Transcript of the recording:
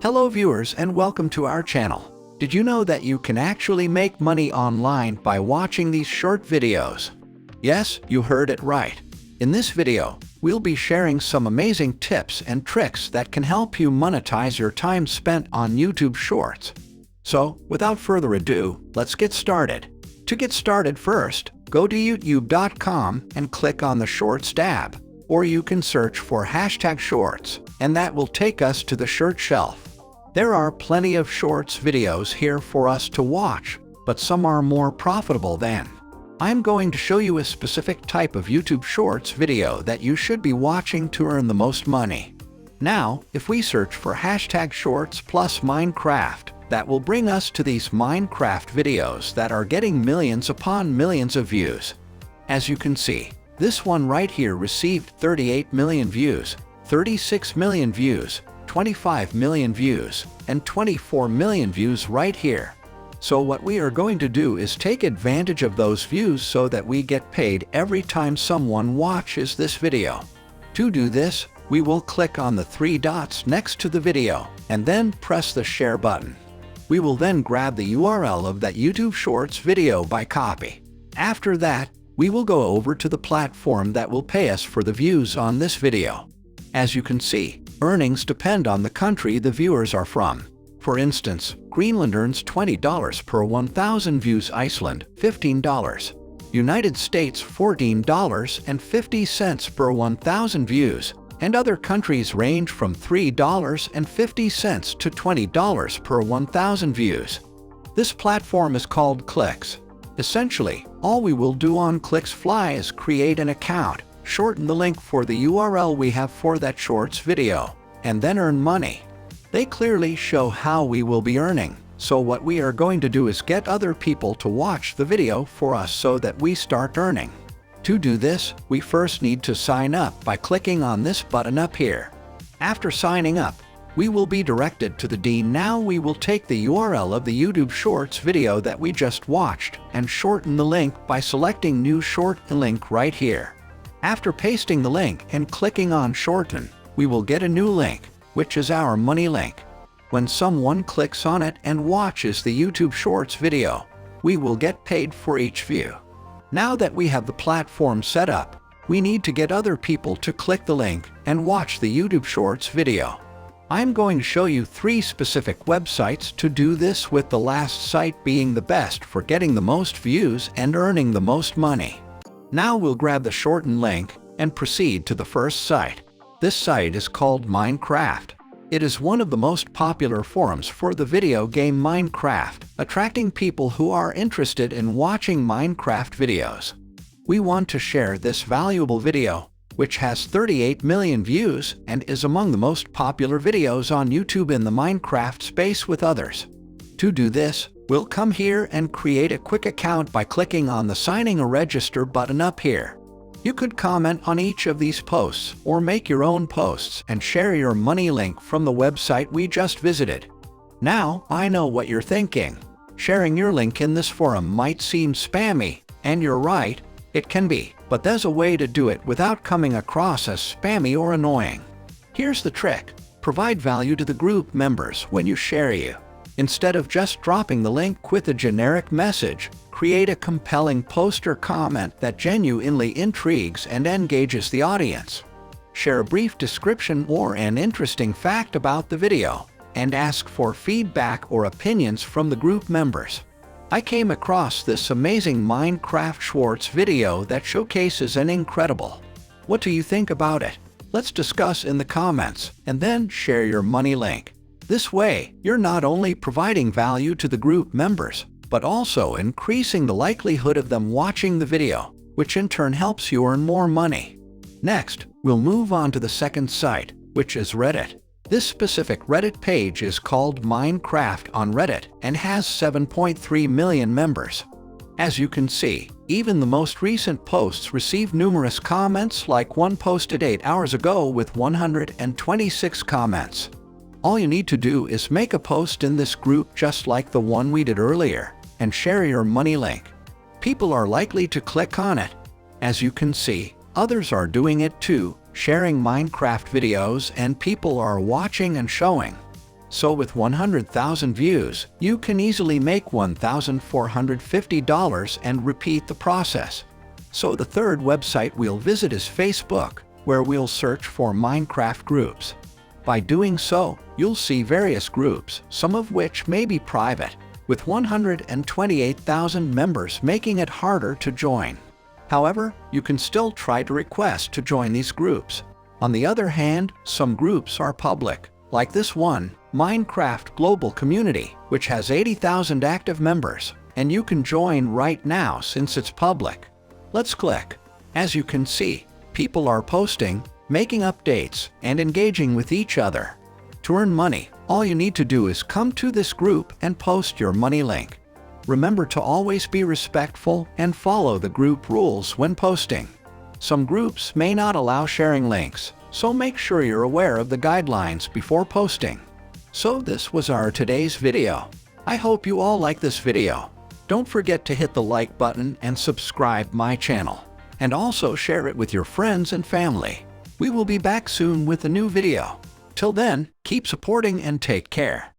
Hello viewers and welcome to our channel. Did you know that you can actually make money online by watching these short videos? Yes, you heard it right. In this video, we'll be sharing some amazing tips and tricks that can help you monetize your time spent on YouTube Shorts. So, without further ado, let's get started. To get started first, go to youtube.com and click on the Shorts tab, or you can search for #Shorts, and that will take us to the short shelf. There are plenty of Shorts videos here for us to watch, but some are more profitable than. I'm going to show you a specific type of YouTube Shorts video that you should be watching to earn the most money. Now, if we search for #Shorts plus Minecraft, that will bring us to these Minecraft videos that are getting millions upon millions of views. As you can see, this one right here received 38 million views, 36 million views, 25 million views, and 24 million views right here. So what we are going to do is take advantage of those views so that we get paid every time someone watches this video. To do this, we will click on the three dots next to the video and then press the share button. We will then grab the URL of that YouTube Shorts video by copy. After that, we will go over to the platform that will pay us for the views on this video. As you can see, earnings depend on the country the viewers are from. For instance, Greenland earns $20 per 1,000 views, Iceland $15, United States $14.50 per 1,000 views, and other countries range from $3.50 to $20 per 1,000 views. This platform is called Clicks. Essentially, all we will do on ClicksFly is create an account, shorten the link for the URL we have for that Shorts video, and then earn money. They clearly show how we will be earning, so what we are going to do is get other people to watch the video for us so that we start earning. To do this, we first need to sign up by clicking on this button up here. After signing up, we will be directed to the D. Now we will take the URL of the YouTube Shorts video that we just watched and shorten the link by selecting New Short Link right here. After pasting the link and clicking on Shorten, we will get a new link, which is our money link. When someone clicks on it and watches the YouTube Shorts video, we will get paid for each view. Now that we have the platform set up, we need to get other people to click the link and watch the YouTube Shorts video. I'm going to show you 3 specific websites to do this, with the last site being the best for getting the most views and earning the most money. Now we'll grab the shortened link and proceed to the first site. This site is called Minecraft. It is one of the most popular forums for the video game Minecraft, attracting people who are interested in watching Minecraft videos. We want to share this valuable video, which has 38 million views and is among the most popular videos on YouTube in the Minecraft space, with others. To do this, we'll come here and create a quick account by clicking on the Signing or Register button up here. You could comment on each of these posts or make your own posts and share your money link from the website we just visited. Now, I know what you're thinking. Sharing your link in this forum might seem spammy, and you're right, it can be, but there's a way to do it without coming across as spammy or annoying. Here's the trick. Provide value to the group members when you share you. Instead of just dropping the link with a generic message, create a compelling post or comment that genuinely intrigues and engages the audience. Share a brief description or an interesting fact about the video, and ask for feedback or opinions from the group members. I came across this amazing Minecraft Shorts video that showcases an incredible. What do you think about it? Let's discuss in the comments, and then share your money link. This way, you're not only providing value to the group members, but also increasing the likelihood of them watching the video, which in turn helps you earn more money. Next, we'll move on to the second site, which is Reddit. This specific Reddit page is called Minecraft on Reddit and has 7.3 million members. As you can see, even the most recent posts receive numerous comments, like one posted 8 hours ago with 126 comments. All you need to do is make a post in this group just like the one we did earlier and share your money link. People are likely to click on it. As you can see, others are doing it too, sharing Minecraft videos, and people are watching and showing. So with 100,000 views, you can easily make $1,450 and repeat the process. So the third website we'll visit is Facebook, where we'll search for Minecraft groups. By doing so, you'll see various groups, some of which may be private, with 128,000 members making it harder to join. However, you can still try to request to join these groups. On the other hand, some groups are public, like this one, Minecraft Global Community, which has 80,000 active members, and you can join right now since it's public. Let's click. As you can see, people are posting, making updates, and engaging with each other. To earn money, all you need to do is come to this group and post your money link. Remember to always be respectful and follow the group rules when posting. Some groups may not allow sharing links, so make sure you're aware of the guidelines before posting. So this was our today's video. I hope you all like this video. Don't forget to hit the like button and subscribe my channel. And also share it with your friends and family. We will be back soon with a new video. Till then, keep supporting and take care.